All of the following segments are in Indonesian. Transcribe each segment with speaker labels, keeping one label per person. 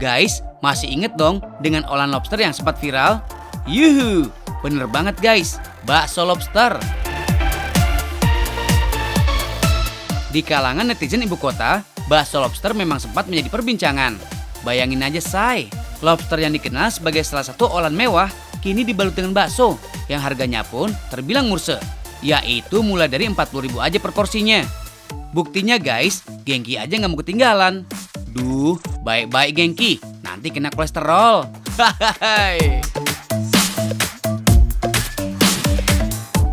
Speaker 1: Guys, masih inget dong dengan olahan lobster yang sempat viral? Yuhu, bener banget guys, bakso lobster. Di kalangan netizen ibu kota, bakso lobster memang sempat menjadi perbincangan. Bayangin aja say, lobster yang dikenal sebagai salah satu olahan mewah kini dibalut dengan bakso yang harganya pun terbilang murse, yaitu mulai dari 40.000 aja per porsinya. Buktinya guys, Genki aja nggak mau ketinggalan. Duh, baik-baik Genki, nanti kena kolesterol. Hahaha.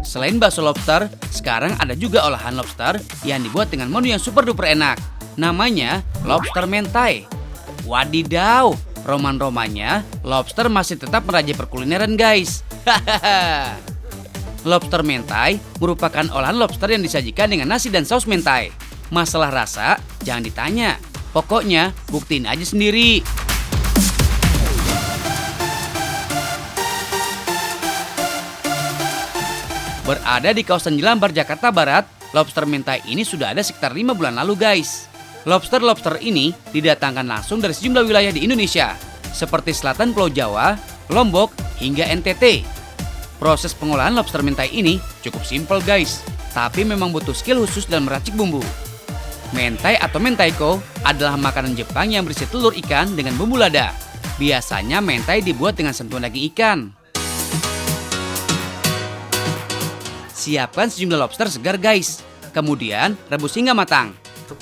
Speaker 1: Selain bakso lobster, sekarang ada juga olahan lobster yang dibuat dengan menu yang super duper enak. Namanya lobster mentai. Wadidaw, roman-romannya lobster masih tetap merajai perkulineran guys. Hahaha. Lobster mentai merupakan olahan lobster yang disajikan dengan nasi dan saus mentai. Masalah rasa, jangan ditanya. Pokoknya buktiin aja sendiri. Berada di kawasan Jelambar, Jakarta Barat, lobster mentai ini sudah ada sekitar 5 bulan lalu guys. Lobster-lobster ini didatangkan langsung dari sejumlah wilayah di Indonesia, seperti selatan Pulau Jawa, Lombok, hingga NTT. Proses pengolahan lobster mentai ini cukup simpel guys, tapi memang butuh skill khusus dalam meracik bumbu. Mentai atau mentaiko adalah makanan Jepang yang berisi telur ikan dengan bumbu lada. Biasanya mentai dibuat dengan sentuhan daging ikan. Siapkan sejumlah lobster segar guys, kemudian rebus hingga matang.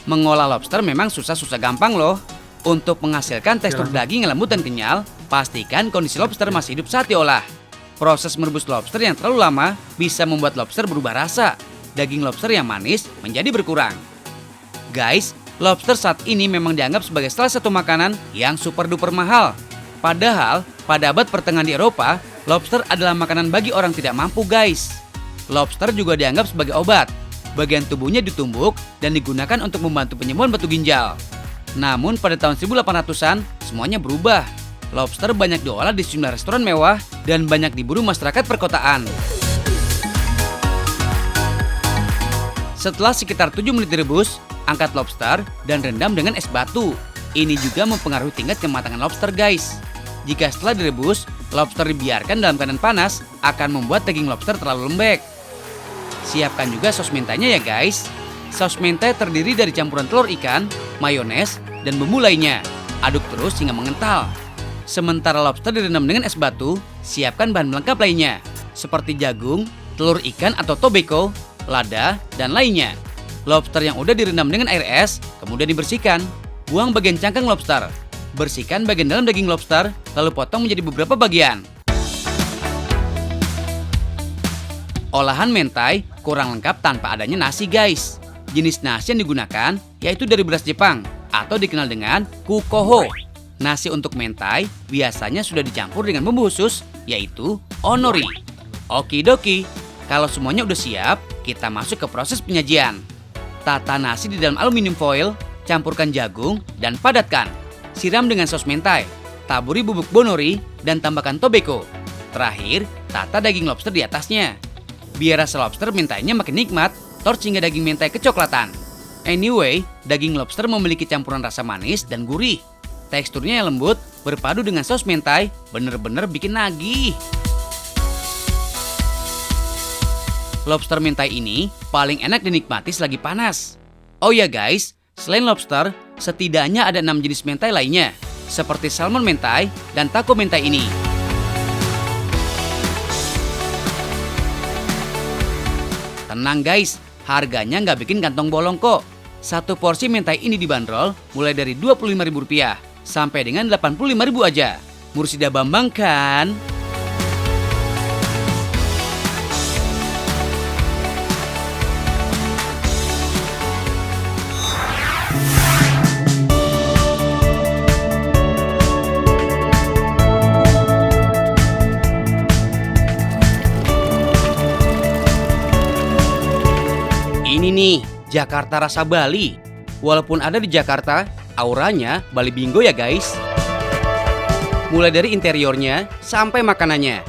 Speaker 1: Mengolah lobster memang susah-susah gampang loh. Untuk menghasilkan tekstur daging yang lembut dan kenyal, pastikan kondisi lobster masih hidup saat diolah. Proses merebus lobster yang terlalu lama bisa membuat lobster berubah rasa. Daging lobster yang manis menjadi berkurang. Guys, lobster saat ini memang dianggap sebagai salah satu makanan yang super duper mahal. Padahal, pada abad pertengahan di Eropa, lobster adalah makanan bagi orang tidak mampu guys. Lobster juga dianggap sebagai obat. Bagian tubuhnya ditumbuk dan digunakan untuk membantu penyembuhan batu ginjal. Namun pada tahun 1800-an semuanya berubah. Lobster banyak diolah di sejumlah restoran mewah dan banyak diburu masyarakat perkotaan. Setelah sekitar 7 menit direbus, angkat lobster dan rendam dengan es batu. Ini juga mempengaruhi tingkat kematangan lobster guys. Jika setelah direbus, lobster dibiarkan dalam keadaan panas, akan membuat daging lobster terlalu lembek. Siapkan juga saus mentainya ya guys. Saus mentai terdiri dari campuran telur ikan, mayones, dan bumbu lainnya. Aduk terus hingga mengental. Sementara lobster direndam dengan es batu, siapkan bahan pelengkap lainnya, seperti jagung, telur ikan atau tobeko, lada, dan lainnya. Lobster yang udah direndam dengan air es, kemudian dibersihkan. Buang bagian cangkang lobster. Bersihkan bagian dalam daging lobster, lalu potong menjadi beberapa bagian. Olahan mentai kurang lengkap tanpa adanya nasi guys. Jenis nasi yang digunakan yaitu dari beras Jepang atau dikenal dengan kukoho. Nasi untuk mentai biasanya sudah dicampur dengan bumbu khusus yaitu onori. Okidoki, kalau semuanya udah siap, kita masuk ke proses penyajian. Tata nasi di dalam aluminium foil, campurkan jagung dan padatkan. Siram dengan saus mentai, taburi bubuk bonori dan tambahkan tobeko. Terakhir, tata daging lobster di atasnya. Biar rasa lobster mentainya makin nikmat, torch hingga daging mentai kecoklatan. Anyway, daging lobster memiliki campuran rasa manis dan gurih. Teksturnya yang lembut, berpadu dengan saus mentai, bener-bener bikin nagih. Lobster mentai ini paling enak dinikmati selagi panas. Oh ya guys, selain lobster, setidaknya ada 6 jenis mentai lainnya, seperti salmon mentai dan taco mentai ini. Tenang guys, harganya nggak bikin kantong bolong kok. Satu porsi mentai ini dibanderol mulai dari Rp25.000 sampai dengan Rp85.000 aja. Mursida Bambang kan? Ini nih, Jakarta rasa Bali. Walaupun ada di Jakarta, auranya Bali Bingo ya guys. Mulai dari interiornya sampai makanannya.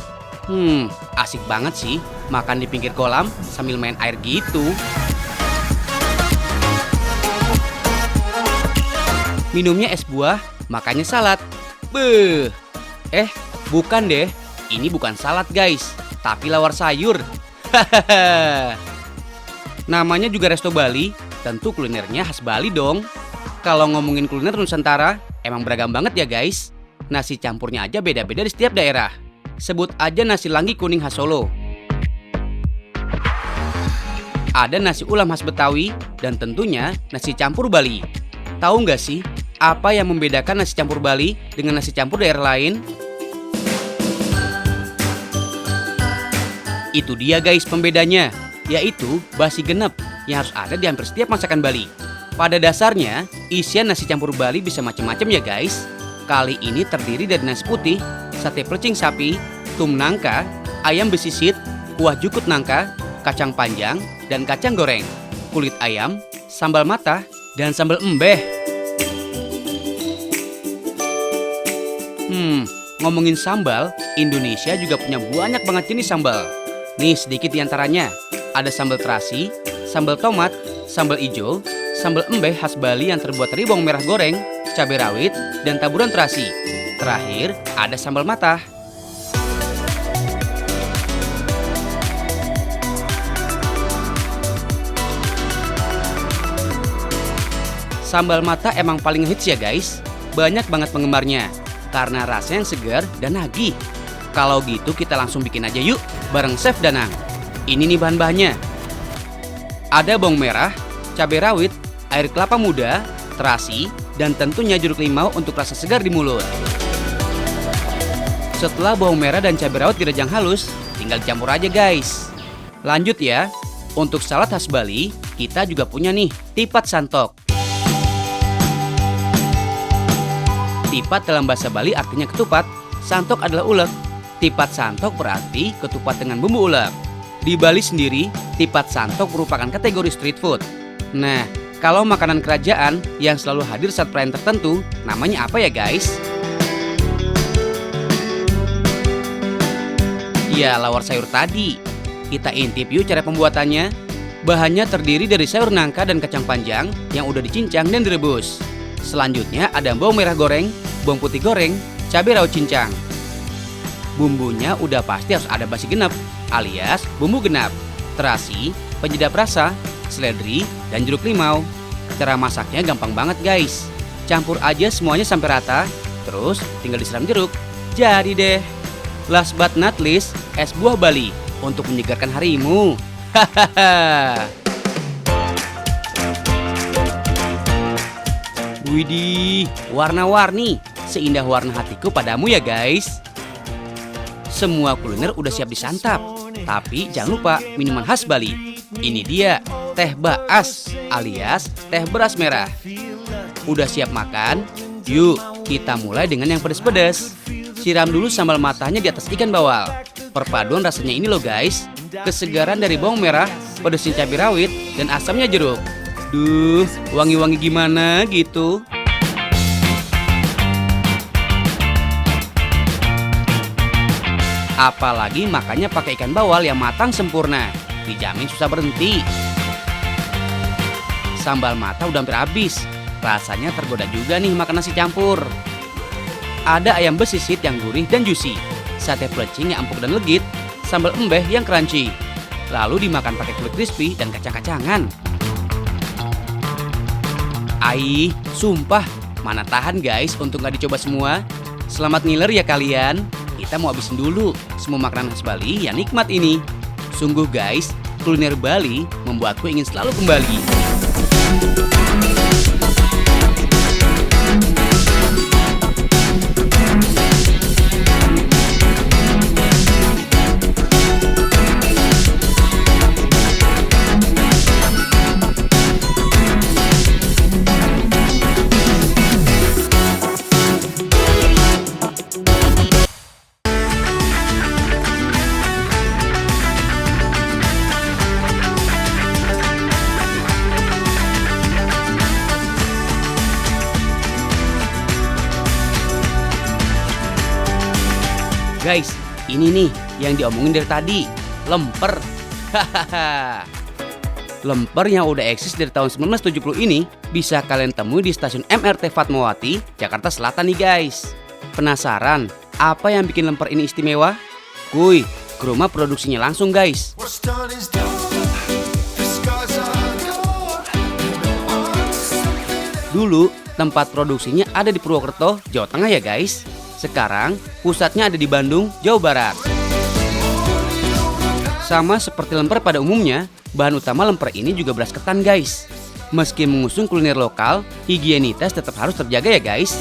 Speaker 1: Asik banget sih makan di pinggir kolam sambil main air gitu. Minumnya es buah, makannya salad, Beuh. Bukan deh. Ini bukan salad guys, tapi lawar sayur. Hahaha. Namanya juga Resto Bali, tentu kulinernya khas Bali dong. Kalau ngomongin kuliner Nusantara, emang beragam banget ya guys. Nasi campurnya aja beda-beda di setiap daerah. Sebut aja nasi langgi kuning khas Solo. Ada nasi ulam khas Betawi, dan tentunya nasi campur Bali. Tahu nggak sih, apa yang membedakan nasi campur Bali dengan nasi campur daerah lain? Itu dia guys pembedanya, yaitu basi genep yang harus ada di hampir setiap masakan Bali. Pada dasarnya, isian nasi campur Bali bisa macam-macam ya guys. Kali ini terdiri dari nasi putih, sate plecing sapi, tum nangka, ayam besisit, kuah jukut nangka, kacang panjang, dan kacang goreng, kulit ayam, sambal mata, dan sambal embeh. Ngomongin sambal, Indonesia juga punya banyak banget jenis sambal. Nih sedikit diantaranya, ada sambal terasi, sambal tomat, sambal ijo, sambal embeh khas Bali yang terbuat dari bawang merah goreng, cabai rawit, dan taburan terasi. Terakhir, ada sambal matah. Sambal mata emang paling hits ya guys. Banyak banget penggemarnya, karena rasanya yang segar dan nagih. Kalau gitu kita langsung bikin aja yuk, bareng Chef Danang. Ini nih bahan-bahannya. Ada bawang merah, cabai rawit, air kelapa muda, terasi, dan tentunya jeruk limau untuk rasa segar di mulut. Setelah bawang merah dan cabai rawit direjang halus, tinggal dicampur aja guys. Lanjut ya, untuk salad khas Bali, kita juga punya nih tipat santok. Tipat dalam bahasa Bali artinya ketupat, santok adalah ulek. Tipat santok berarti ketupat dengan bumbu ulek. Di Bali sendiri, tipat santok merupakan kategori street food. Nah, kalau makanan kerajaan yang selalu hadir saat perayaan tertentu, namanya apa ya guys? Ya, lawar sayur tadi. Kita intip yuk cara pembuatannya. Bahannya terdiri dari sayur nangka dan kacang panjang yang udah dicincang dan direbus. Selanjutnya ada bawang merah goreng, bawang putih goreng, cabai rawit cincang. Bumbunya udah pasti harus ada basi genep, alias bumbu genap, terasi, penyedap rasa, seledri, dan jeruk limau. Cara masaknya gampang banget guys. Campur aja semuanya sampai rata, terus tinggal disiram jeruk. Jadi deh. Last but not least, es buah Bali untuk menyegarkan harimu. Hahaha. Widih, warna-warni, seindah warna hatiku padamu ya guys. Semua kuliner udah siap disantap, tapi jangan lupa minuman khas Bali. Ini dia, teh baas alias teh beras merah. Udah siap makan? Yuk, kita mulai dengan yang pedas-pedas. Siram dulu sambal matanya di atas ikan bawal. Perpaduan rasanya ini loh guys, kesegaran dari bawang merah, pedasnya cabai rawit, dan asamnya jeruk. Duh, wangi-wangi gimana gitu. Apalagi makannya pakai ikan bawal yang matang sempurna, dijamin susah berhenti. Sambal mata udah hampir habis, rasanya tergoda juga nih makan nasi campur. Ada ayam besisit yang gurih dan juicy, sate plecing yang empuk dan legit, sambal embeh yang crunchy. Lalu dimakan pakai kulit crispy dan kacang-kacangan. Aih, sumpah, mana tahan guys untuk nggak dicoba semua. Selamat ngiler ya kalian. Kita mau habisin dulu semua makanan khas Bali yang nikmat ini. Sungguh guys, kuliner Bali membuatku ingin selalu kembali. Guys, ini nih yang diomongin dari tadi, lemper. Hahaha. Lemper yang udah eksis dari tahun 1970 ini bisa kalian temui di stasiun MRT Fatmawati, Jakarta Selatan nih guys. Penasaran apa yang bikin lemper ini istimewa? Kuy, ke rumah produksinya langsung guys. Dulu tempat produksinya ada di Purwokerto, Jawa Tengah ya guys. Sekarang pusatnya ada di Bandung, Jawa Barat. Sama seperti lemper pada umumnya, bahan utama lemper ini juga beras ketan guys. Meski mengusung kuliner lokal, higienitas tetap harus terjaga ya guys.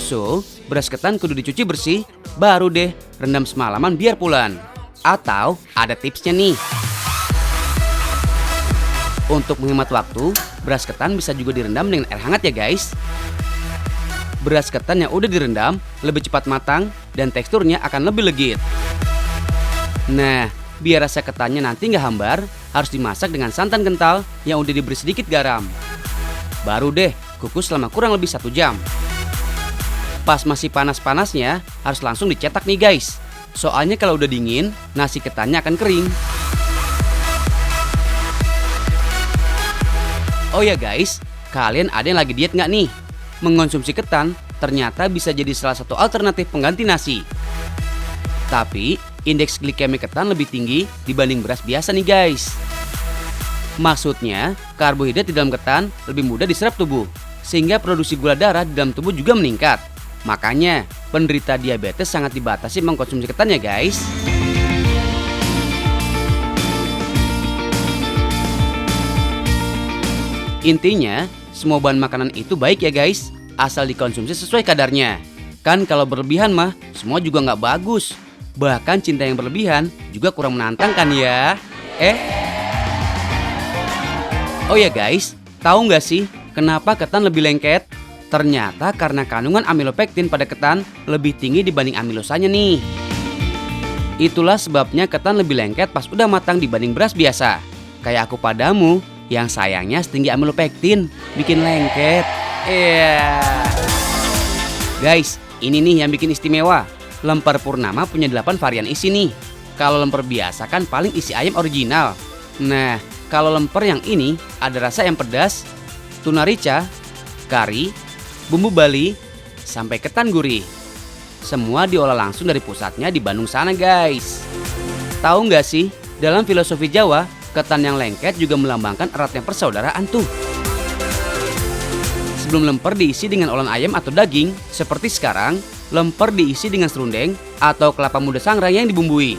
Speaker 1: So, beras ketan kudu dicuci bersih, baru deh rendam semalaman biar pulen. Atau ada tipsnya nih. Untuk menghemat waktu, beras ketan bisa juga direndam dengan air hangat ya guys. Beras ketan yang udah direndam lebih cepat matang dan teksturnya akan lebih legit. Nah, biar rasa ketannya nanti nggak hambar, harus dimasak dengan santan kental yang udah diberi sedikit garam. Baru deh kukus selama kurang lebih 1 jam. Pas masih panas-panasnya, harus langsung dicetak nih guys. Soalnya kalau udah dingin, nasi ketannya akan kering. Oh ya guys, kalian ada yang lagi diet nggak nih? Mengonsumsi ketan ternyata bisa jadi salah satu alternatif pengganti nasi. Tapi, indeks glikemi ketan lebih tinggi dibanding beras biasa nih guys. Maksudnya, karbohidrat di dalam ketan lebih mudah diserap tubuh, sehingga produksi gula darah di dalam tubuh juga meningkat. Makanya, penderita diabetes sangat dibatasi mengkonsumsi ketan ya guys. Intinya, semua bahan makanan itu baik ya guys, asal dikonsumsi sesuai kadarnya. Kan kalau berlebihan mah, semua juga nggak bagus. Bahkan cinta yang berlebihan juga kurang menantang kan ya? Oh ya guys, tahu nggak sih kenapa ketan lebih lengket? Ternyata karena kandungan amilopektin pada ketan lebih tinggi dibanding amilosanya nih. Itulah sebabnya ketan lebih lengket pas udah matang dibanding beras biasa. Kayak aku padamu, yang sayangnya setinggi amilopektin, bikin lengket. Guys, ini nih yang bikin istimewa. Lemper Purnama punya 8 varian isi nih. Kalau lemper biasa kan paling isi ayam original. Nah, kalau lemper yang ini ada rasa yang pedas, tuna rica, kari, bumbu Bali, sampai ketan gurih. Semua diolah langsung dari pusatnya di Bandung sana guys. Tahu nggak sih, dalam filosofi Jawa, ketan yang lengket juga melambangkan eratnya persaudaraan tuh. Sebelum lemper diisi dengan olahan ayam atau daging, seperti sekarang, lemper diisi dengan serundeng atau kelapa muda sangrai yang dibumbui.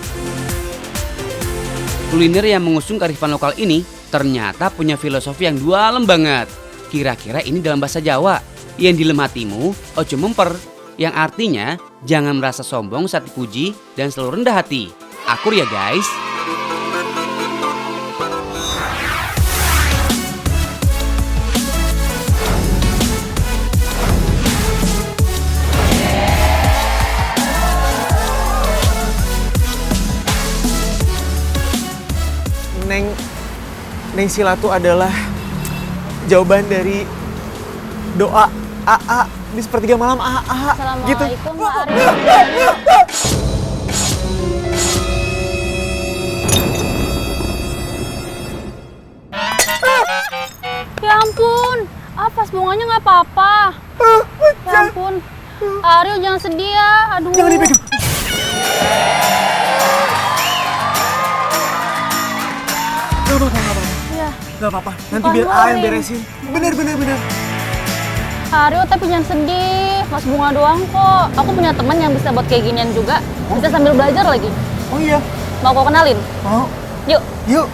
Speaker 1: Kuliner yang mengusung kearifan lokal ini ternyata punya filosofi yang dalam banget. Kira-kira ini dalam bahasa Jawa, yang dilem hatimu, ojo memper, yang artinya jangan merasa sombong saat dipuji dan selalu rendah hati. Akur ya guys.
Speaker 2: Neng Sila tuh adalah jawaban dari doa AA di sepertiga malam AA gitu.
Speaker 3: Assalamualaikum Pak Aryo. Ya ampun, pas bunganya nggak apa-apa. Ya ampun, Pak Aryo jangan sedih ya. Aduh.
Speaker 2: Jangan dipegang. Gak apa-apa, nanti biar A yang beresin. Bener.
Speaker 3: Aryo tapi jangan sedih, mas bunga doang kok. Aku punya teman yang bisa buat kayak ginian juga, bisa sambil belajar lagi.
Speaker 2: Oh iya?
Speaker 3: Mau kau kenalin?
Speaker 2: Mau. Yuk.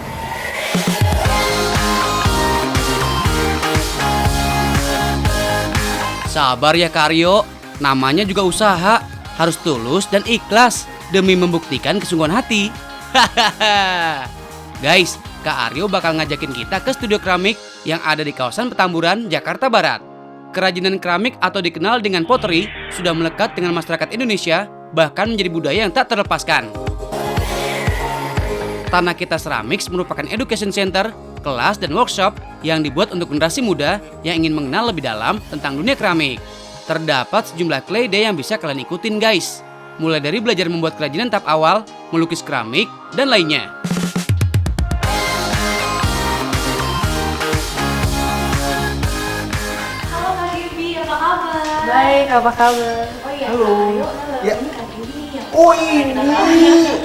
Speaker 1: Sabar ya Kak Aryo, namanya juga usaha, harus tulus dan ikhlas demi membuktikan kesungguhan hati. Guys, Kak Aryo bakal ngajakin kita ke studio keramik yang ada di kawasan Petamburan, Jakarta Barat. Kerajinan keramik atau dikenal dengan pottery sudah melekat dengan masyarakat Indonesia, bahkan menjadi budaya yang tak terlepaskan. Tanah Kita Ceramics merupakan education center, kelas, dan workshop yang dibuat untuk generasi muda yang ingin mengenal lebih dalam tentang dunia keramik. Terdapat sejumlah clay day yang bisa kalian ikutin guys. Mulai dari belajar membuat kerajinan tahap awal, melukis keramik, dan lainnya.
Speaker 4: Halo Kak Devi, apa kabar? Baik, apa kabar?
Speaker 2: Halo. Ya. Oh ini,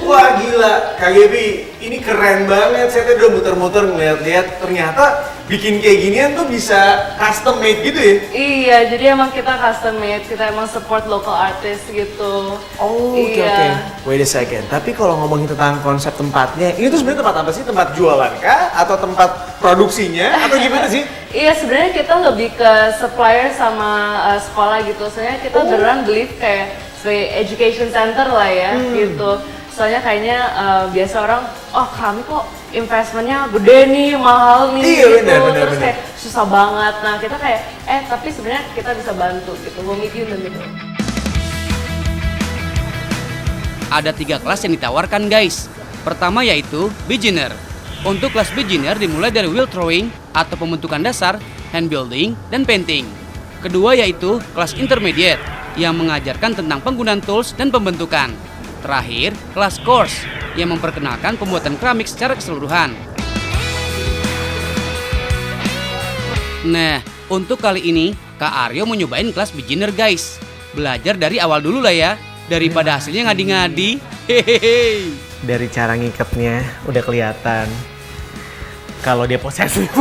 Speaker 2: wah gila, Kak Gaby, ini keren banget. Saya tuh udah muter-muter ngeliat-liat, ternyata bikin kayak ginian tuh bisa custom made gitu ya?
Speaker 4: Iya, jadi emang kita custom made, kita emang support local artist gitu.
Speaker 2: Oh, oke. Wait a second, tapi kalau ngomongin tentang konsep tempatnya, ini tuh sebenarnya tempat apa sih? Tempat jualan kah? Atau tempat produksinya? Atau gimana sih?
Speaker 4: Iya, sebenarnya kita lebih ke supplier sama sekolah gitu. Soalnya kita beneran believe kayak sebagai education center lah ya, gitu. Soalnya kayaknya biasa orang, oh kami kok investmentnya gede nih, mahal nih,
Speaker 2: iya,
Speaker 4: gitu.
Speaker 2: benar.
Speaker 4: Terus kayak susah banget. Nah kita kayak, tapi sebenarnya kita bisa bantu gitu. We'll meet you in the middle.
Speaker 1: Ada 3 kelas yang ditawarkan guys. Pertama yaitu beginner. Untuk kelas beginner dimulai dari wheel throwing atau pembentukan dasar, hand building, dan painting. Kedua yaitu kelas intermediate yang mengajarkan tentang penggunaan tools dan pembentukan. Terakhir, kelas course yang memperkenalkan pembuatan keramik secara keseluruhan. Nah, untuk kali ini Kak Aryo mau nyobain kelas beginner guys. Belajar dari awal dulu lah ya, daripada hasilnya ngadi-ngadi. Hehehe.
Speaker 2: Dari cara ngikatnya udah kelihatan kalau dia posesif.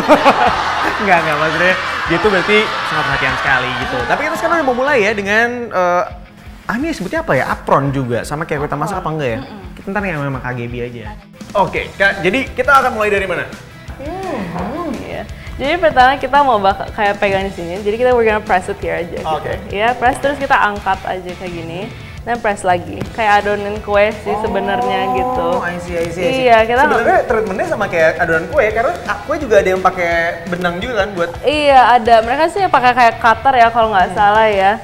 Speaker 2: Enggak, maksudnya dia tuh berarti sangat perhatian sekali gitu. Tapi kita sekarang udah mau mulai ya dengan ini sebutnya apa ya? Apron juga, sama kayak kita masak apa enggak ya? Kita ntar yang sama Kak Gaby aja. Oke, Kak, jadi kita akan mulai dari mana?
Speaker 4: Iya. Jadi pertama kita mau kayak pegang di sini. Jadi kita we're gonna press it here aja.
Speaker 2: Oke.
Speaker 4: Gitu. Ya, press terus kita angkat aja kayak gini. Dan press lagi. Kayak adonan kue sih sebenarnya gitu.
Speaker 2: Oh, I see.
Speaker 4: Iya, kita
Speaker 2: sebenarnya treatmentnya sama kayak adonan kue, karena kue juga ada yang pakai benang juga kan buat.
Speaker 4: Iya, ada. Mereka sih pakai kayak cutter ya kalau nggak salah ya.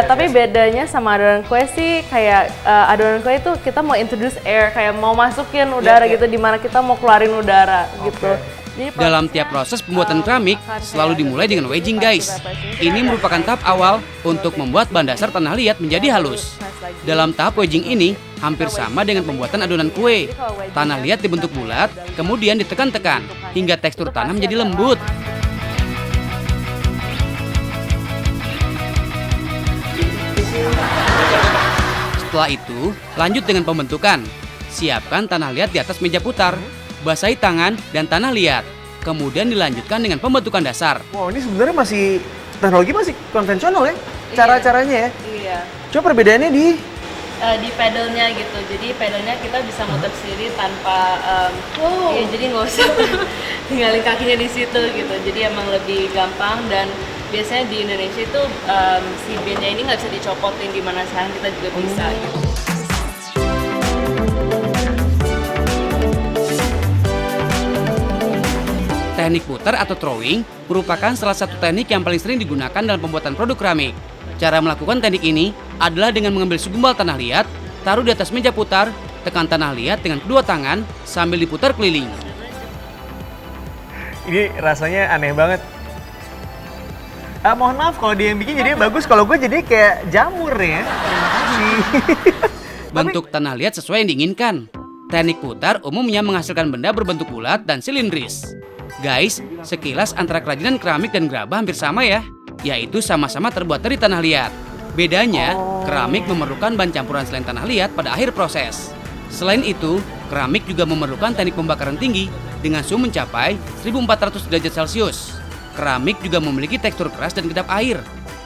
Speaker 4: Tapi bedanya sama adonan kue sih kayak adonan kue itu kita mau introduce air, kayak mau masukin udara gitu, dimana kita mau keluarin udara gitu. Jadi
Speaker 1: Dalam tiap proses pembuatan keramik selalu dimulai dengan wedging guys. Ini merupakan tahap awal untuk membuat bahan dasar tanah liat menjadi halus. Dalam tahap wedging ini hampir sama dengan pembuatan adonan kue. Tanah liat dibentuk bulat, kemudian ditekan-tekan hingga tekstur tanah menjadi lembut. Setelah itu, lanjut dengan pembentukan. Siapkan tanah liat di atas meja putar. Basahi tangan dan tanah liat. Kemudian dilanjutkan dengan pembentukan dasar.
Speaker 2: Wow, ini sebenarnya teknologi masih konvensional ya, cara-caranya ya.
Speaker 4: Iya.
Speaker 2: Coba perbedaannya di
Speaker 4: pedalnya gitu. Jadi pedalnya kita bisa muter sendiri tanpa ya jadi nggak usah tinggalin kakinya di situ gitu. Jadi emang lebih gampang, dan biasanya di Indonesia itu si bandnya ini nggak bisa dicopotin, di mana sekarang kita juga bisa gitu.
Speaker 1: Teknik putar atau throwing merupakan salah satu teknik yang paling sering digunakan dalam pembuatan produk keramik. Cara melakukan teknik ini adalah dengan mengambil segumpal tanah liat, taruh di atas meja putar, tekan tanah liat dengan kedua tangan sambil diputar keliling.
Speaker 2: Ini rasanya aneh banget. Mohon maaf kalau dia yang bikin jadi bagus, kalau gue jadi kayak jamur ya. Terima kasih.
Speaker 1: Bentuk tanah liat sesuai yang diinginkan. Teknik putar umumnya menghasilkan benda berbentuk bulat dan silindris. Guys, sekilas antara kerajinan keramik dan gerabah hampir sama ya, yaitu sama-sama terbuat dari tanah liat. Bedanya, keramik memerlukan bahan campuran selain tanah liat pada akhir proses. Selain itu, keramik juga memerlukan teknik pembakaran tinggi dengan suhu mencapai 1400 derajat Celcius. Keramik juga memiliki tekstur keras dan kedap air.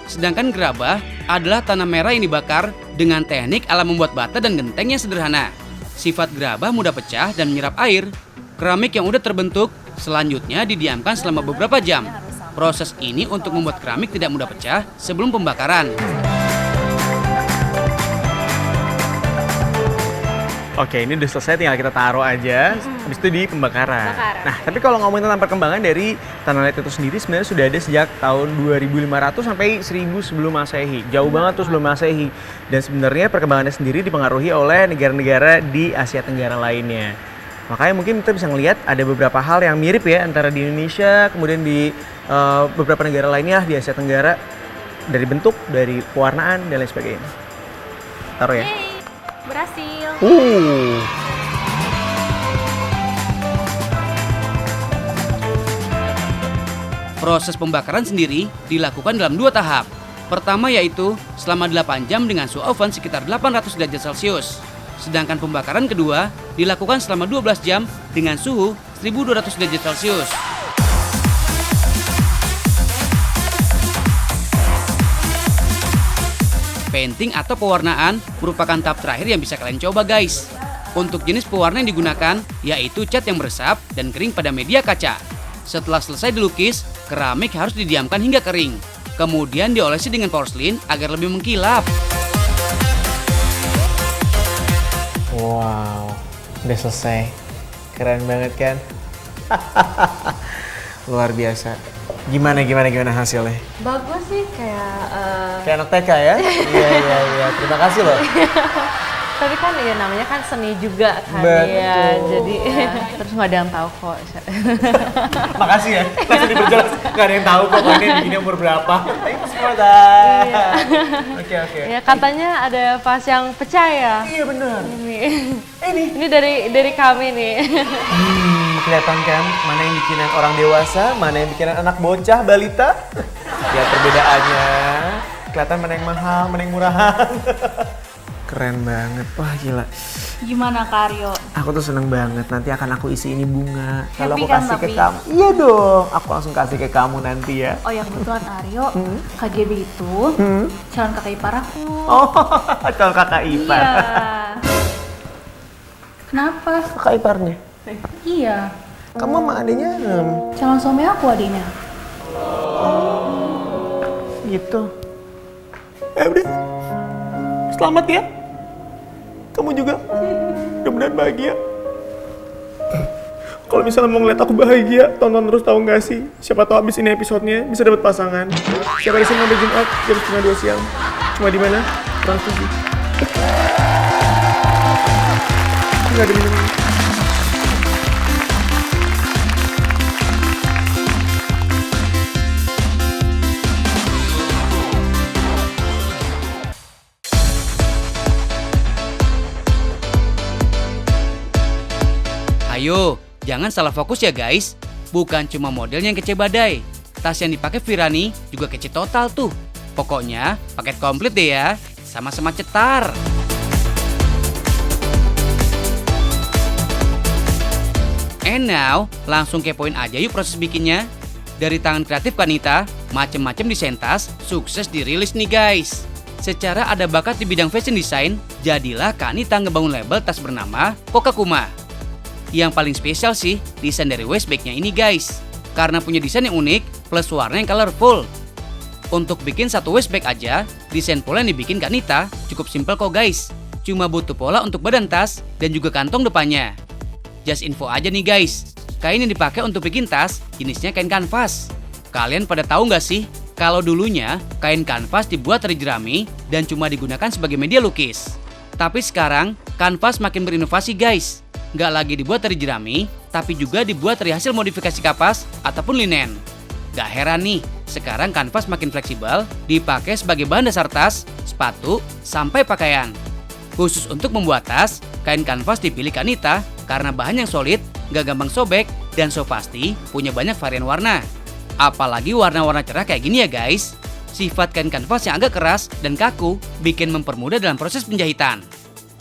Speaker 1: Sedangkan gerabah adalah tanah merah yang dibakar dengan teknik ala membuat bata dan genteng yang sederhana. Sifat gerabah mudah pecah dan menyerap air. Keramik yang udah terbentuk selanjutnya didiamkan selama beberapa jam. Proses ini untuk membuat keramik tidak mudah pecah sebelum pembakaran.
Speaker 2: Oke, ini udah selesai, tinggal kita taruh aja. Habis itu di pembakaran. Nah, tapi kalau ngomongin tentang perkembangan dari tanah liat itu sendiri, sebenarnya sudah ada sejak tahun 2500 sampai 1000 sebelum Masehi. Jauh banget tuh sebelum Masehi. Dan sebenarnya perkembangannya sendiri dipengaruhi oleh negara-negara di Asia Tenggara lainnya. Makanya mungkin kita bisa ngelihat ada beberapa hal yang mirip ya antara di Indonesia, kemudian di beberapa negara lainnya di Asia Tenggara, dari bentuk, dari pewarnaan, dan lain sebagainya. Taruh ya.
Speaker 3: Yeay, berhasil.
Speaker 1: Proses pembakaran sendiri dilakukan dalam 2 tahap. Pertama yaitu selama 8 jam dengan suhu oven sekitar 800 derajat Celcius. Sedangkan pembakaran kedua dilakukan selama 12 jam dengan suhu 1200 derajat Celcius. Painting atau pewarnaan merupakan tahap terakhir yang bisa kalian coba guys. Untuk jenis pewarna yang digunakan yaitu cat yang meresap dan kering pada media kaca. Setelah selesai dilukis, keramik harus didiamkan hingga kering. Kemudian diolesi dengan porselin agar lebih mengkilap.
Speaker 2: Wow, udah selesai. Keren banget kan? Luar biasa. Gimana hasilnya?
Speaker 4: Bagus sih,
Speaker 2: Kayak anak TK ya? Iya. Terima kasih loh.
Speaker 4: tapi kan ya namanya kan seni juga kan
Speaker 2: Betul.
Speaker 4: ya, jadi terus nggak ada yang tahu kok.
Speaker 2: Makasih ya. Langsung diperjelas. Gak ada yang tahu kok ini bikinnya umur berapa. Thanks for that.
Speaker 4: Iya.
Speaker 2: Oke.
Speaker 4: Ya katanya ada vas yang pecah ya.
Speaker 2: Iya benar.
Speaker 4: Ini dari kami nih.
Speaker 2: Kelihatan kan mana yang bikinan orang dewasa, mana yang bikinan anak bocah, balita. Ya perbedaannya. Kelihatan mana yang mahal, mana yang murahan. Keren banget, wah gila.
Speaker 3: Gimana Kak Aryo?
Speaker 2: Aku tuh seneng banget, nanti akan aku isi ini bunga. Kalau
Speaker 3: Happy
Speaker 2: aku
Speaker 3: kan
Speaker 2: kasih ke
Speaker 3: tapi?
Speaker 2: kamu, iya dong. Aku langsung kasih ke kamu nanti ya.
Speaker 3: Oh ya kebetulan Aryo, KGB itu calon kakak ipar aku.
Speaker 2: Oh, kalau kakak ipar.
Speaker 3: Iya. Kenapa?
Speaker 2: Kakak iparnya.
Speaker 3: Iya.
Speaker 2: Kamu sama adiknya
Speaker 3: Calon suami aku adiknya.
Speaker 2: gitu. Udah. Selamat ya. Kamu juga. Mudah-mudahan bahagia. Kalau misalnya mau ngeliat aku bahagia, tonton terus, tahu nggak sih? Siapa tahu abis ini episodenya bisa dapat pasangan. Siapa di sini sampai Jumat jam 1:30 siang. Cuma di mana? Trans 7. Nggak ada minum.
Speaker 1: Ayo, jangan salah fokus ya guys. Bukan cuma modelnya yang kece badai. Tas yang dipakai Virani juga kece total tuh. Pokoknya paket komplit deh ya. Sama-sama cetar. And now, langsung kepoin aja yuk proses bikinnya. Dari tangan kreatif Kanita, macem-macem desain tas sukses dirilis nih guys. Secara ada bakat di bidang fashion design, jadilah Kanita ngebangun label tas bernama Kokakuma. Yang paling spesial sih, desain dari waistbagnya ini guys. Karena punya desain yang unik, plus warna yang colorful. Untuk bikin satu waistbag aja, desain pola yang dibikin Kanita cukup simpel kok guys. Cuma butuh pola untuk badan tas dan juga kantong depannya. Just info aja nih guys, kain yang dipakai untuk bikin tas jenisnya kain kanvas. Kalian pada tahu nggak sih, kalau dulunya kain kanvas dibuat dari jerami dan cuma digunakan sebagai media lukis. Tapi sekarang, kanvas makin berinovasi guys. Nggak lagi dibuat dari jerami, tapi juga dibuat dari hasil modifikasi kapas ataupun linen. Gak heran nih, sekarang kanvas makin fleksibel, dipakai sebagai bahan dasar tas, sepatu, sampai pakaian. Khusus untuk membuat tas, kain kanvas dipilih Kanita karena bahan yang solid, gak gampang sobek, dan so pasti punya banyak varian warna. Apalagi warna-warna cerah kayak gini ya guys. Sifat kain kanvas yang agak keras dan kaku bikin mempermudah dalam proses penjahitan.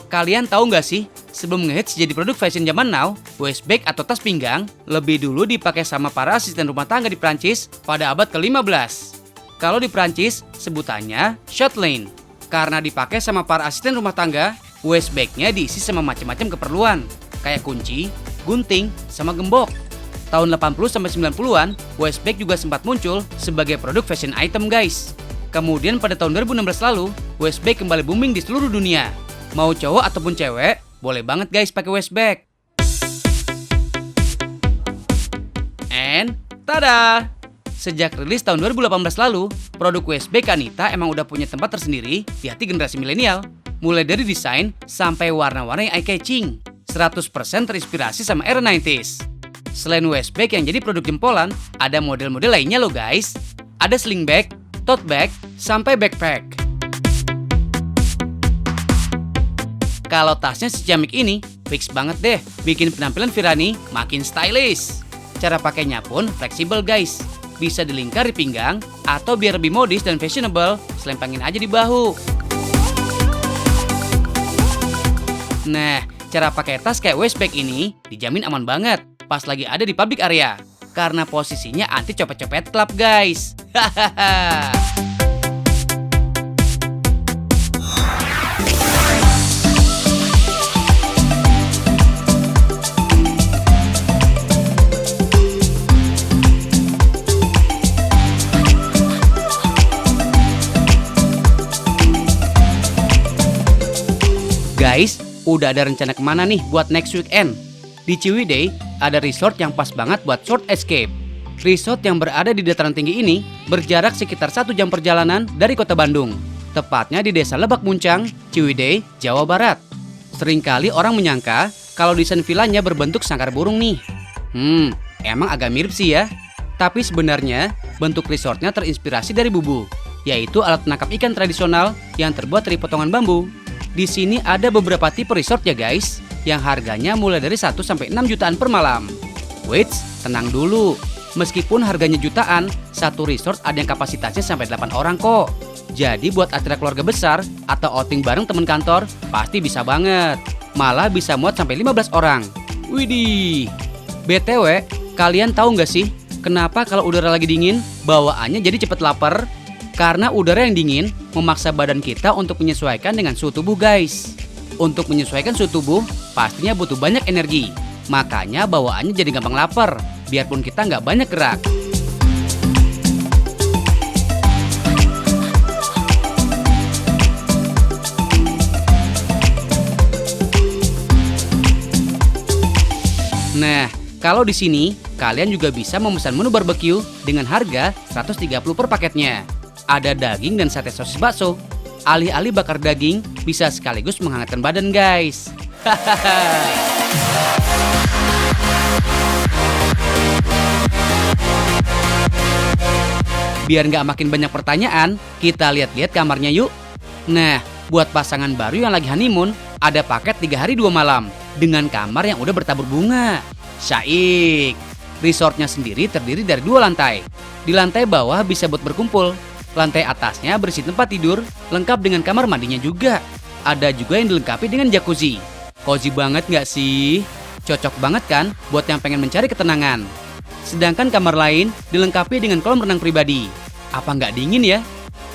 Speaker 1: Kalian tahu nggak sih, sebelum ngehits jadi produk fashion zaman now, waistbag atau tas pinggang lebih dulu dipakai sama para asisten rumah tangga di Prancis pada abad ke-15. Kalau di Prancis, sebutannya chatelaine. Karena dipakai sama para asisten rumah tangga, waistbagnya diisi sama macam-macam keperluan, kayak kunci, gunting, sama gembok. Tahun 80-90-an, waistbag juga sempat muncul sebagai produk fashion item guys. Kemudian pada tahun 2016 lalu, waistbag kembali booming di seluruh dunia. Mau cowok ataupun cewek, boleh banget guys pakai waistbag. And tada! Sejak rilis tahun 2018 lalu, produk waistbag Kanita emang udah punya tempat tersendiri di hati generasi milenial. Mulai dari desain sampai warna-warna yang eye-catching. 100% terinspirasi sama era 90s. Selain waistbag yang jadi produk jempolan, ada model-model lainnya loh guys. Ada sling bag, tote bag, sampai backpack. Kalau tasnya secamik ini, fix banget deh bikin penampilan Virani makin stylish. Cara pakainya pun fleksibel guys. bisa dilingkar di pinggang, atau biar lebih modis dan fashionable, selempangin aja di bahu. Nah, cara pakai tas kayak waist bag ini dijamin aman banget pas lagi ada di public area. Karena posisinya anti copet-copet club guys. Hahaha. Guys, udah ada rencana kemana nih buat next weekend? Di Ciwidey, ada resort yang pas banget buat short escape. Resort yang berada di dataran tinggi ini berjarak sekitar 1 jam perjalanan dari kota Bandung. Tepatnya di Desa Lebak Muncang, Ciwidey, Jawa Barat. Seringkali orang menyangka kalau desain villanya berbentuk sangkar burung nih. Emang agak mirip sih ya. Tapi sebenarnya bentuk resortnya terinspirasi dari bubu, yaitu alat penangkap ikan tradisional yang terbuat dari potongan bambu. Di sini ada beberapa tipe resort ya guys, yang harganya mulai dari 1 sampai 6 jutaan per malam. Wait, tenang dulu. Meskipun harganya jutaan, satu resort ada yang kapasitasnya sampai 8 orang kok. Jadi buat acara keluarga besar atau outing bareng teman kantor, pasti bisa banget. Malah bisa muat sampai 15 orang. Widih. BTW, kalian tahu nggak sih kenapa kalau udara lagi dingin, bawaannya jadi cepet lapar? Karena udara yang dingin memaksa badan kita untuk menyesuaikan dengan suhu tubuh guys. Untuk menyesuaikan suhu tubuh, pastinya butuh banyak energi. Makanya bawaannya jadi gampang lapar, biarpun kita nggak banyak gerak. Nah, kalau di sini, kalian juga bisa memesan menu barbecue dengan harga 130 per paketnya. Ada daging dan sate sosis bakso. Alih-alih bakar daging, bisa sekaligus menghangatkan badan guys. Biar nggak makin banyak pertanyaan, kita lihat-lihat kamarnya yuk. Nah, buat pasangan baru yang lagi honeymoon, ada paket 3 hari 2 malam dengan kamar yang udah bertabur bunga. Syaik. Resortnya sendiri terdiri dari 2 lantai. Di lantai bawah bisa buat berkumpul. Lantai atasnya berisi tempat tidur, lengkap dengan kamar mandinya juga. Ada juga yang dilengkapi dengan jacuzzi. Cozy banget nggak sih? Cocok banget kan buat yang pengen mencari ketenangan. Sedangkan kamar lain dilengkapi dengan kolam renang pribadi. Apa nggak dingin ya?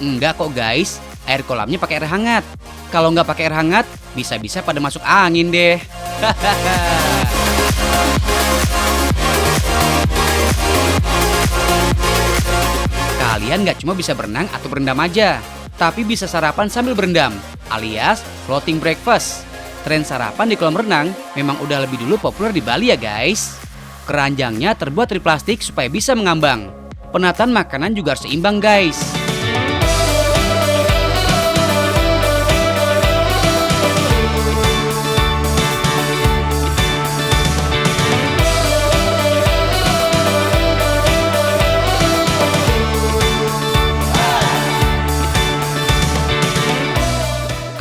Speaker 1: Enggak kok guys, air kolamnya pakai air hangat. Kalau nggak pakai air hangat, bisa-bisa pada masuk angin deh. Kalian nggak cuma bisa berenang atau berendam aja, tapi bisa sarapan sambil berendam, alias floating breakfast. Tren sarapan di kolam renang memang udah lebih dulu populer di Bali ya guys. Keranjangnya terbuat dari plastik supaya bisa mengambang. Penataan makanan juga harus seimbang guys.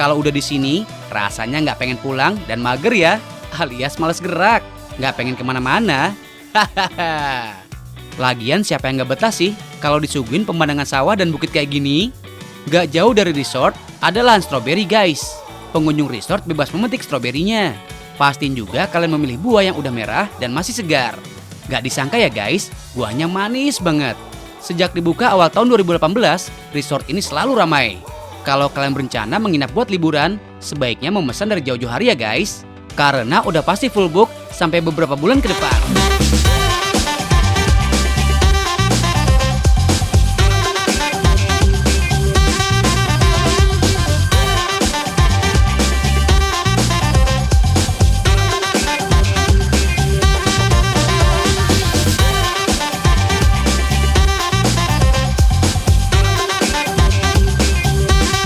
Speaker 1: Kalau udah di sini, rasanya nggak pengen pulang dan mager ya, alias males gerak, nggak pengen kemana-mana. Lagian siapa yang nggak betah sih kalau disuguhin pemandangan sawah dan bukit kayak gini? Nggak jauh dari resort, ada lahan stroberi guys. Pengunjung resort bebas memetik stroberinya. Pastiin juga kalian memilih buah yang udah merah dan masih segar. Nggak disangka ya guys, buahnya manis banget. Sejak dibuka awal tahun 2018, resort ini selalu ramai. Kalau kalian berencana menginap buat liburan, sebaiknya memesan dari jauh-jauh hari ya guys. Karena udah pasti full book sampai beberapa bulan ke depan.